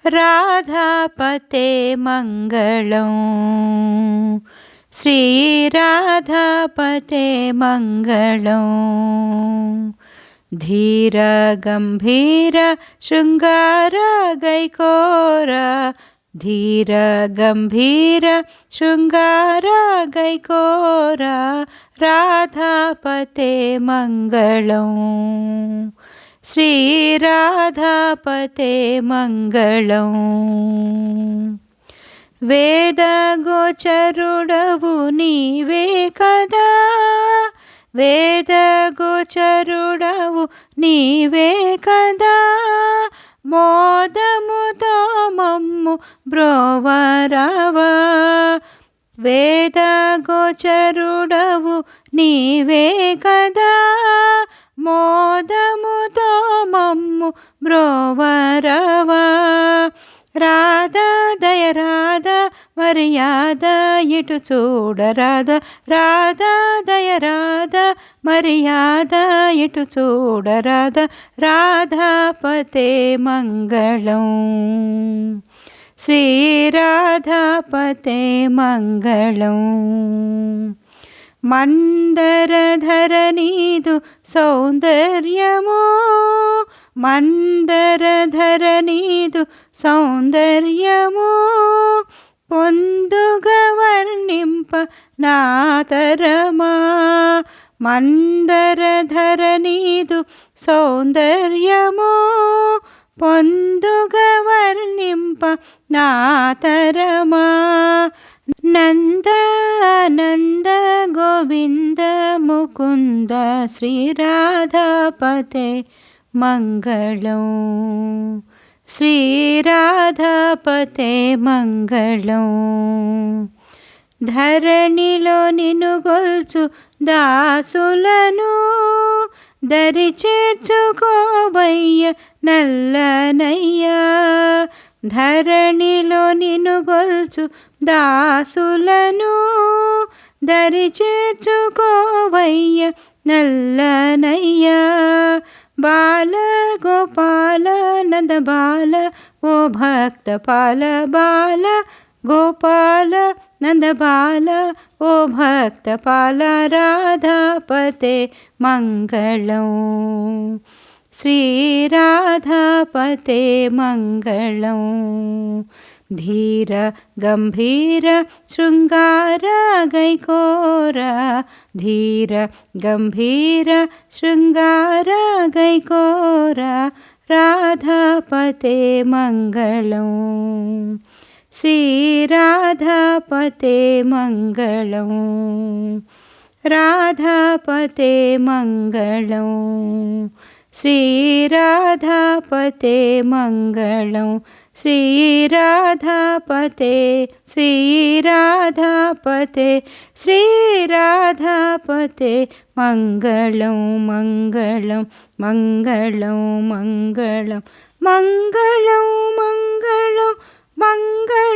राधापते मङ्गलं श्रीराधापते मङ्गलं धीर गम्भीर शृङ्गार गैकोर धीर गम्भीर शृङ्गार गैकोर राधापते मङ्गलं श्रीराधापते मङ्गलं वेदगोचरुडवु नीवे कदा वेदगोचरुडवु नीवे कदा మోదముతో మమ్ము బ్రోవరావా వేదగోచరుడవు నీవే కదా మోదముతో మమ్ము బ్రోవరావా రాధా దయ రాధా మర్యాద ఇటు చూడరాధా రాధా దయ రాధా మర్యాద ఇటు చూడరాధా రాధాపతే మంగళం శ్రీరాధాపతే మంగళం మందరధర నీదు సౌందర్యమో మందరధర నీదు సౌందర్యమో పొందుగా వర్ణింప నాతరమా మందరధర నీదు సౌందర్యమో పొందుగా వర్ణింప నాతరమా నందానంద గోవింద ముకుంద శ్రీరాధాపతే మంగళం శ్రీరాధాపతే మంగళం ధరణిలో నిన్ను గొల్చు దాసులను దరి చేర్చుకోవయ్య నల్లనయ్య ధరణిలో నిన్ను గొల్చు దాసులను దరి చేర్చుకోవయ్య నల్లనయ్య బాల గోపాల నంద బాల ఓ భక్త పాల బాల గోపాల నంద బాల ఓ భక్త పాల రాధాపతే మంగళం శ్రీరాధాపతే మంగళం ధీర గంభీర శృంగార గైకోర ధీర గంభీర శృంగార గైకోర రాధాపతే మంగళం శ్రీరాధాపతే మంగళం రాధాపతే మంగళం శ్రీరాధాపతే మంగళం శ్రీరాధాపతే శ్రీరాధాపతే శ్రీరాధాపతే మంగళం మంగళం మంగళం మంగళం మంగళం మంగళం మంగళం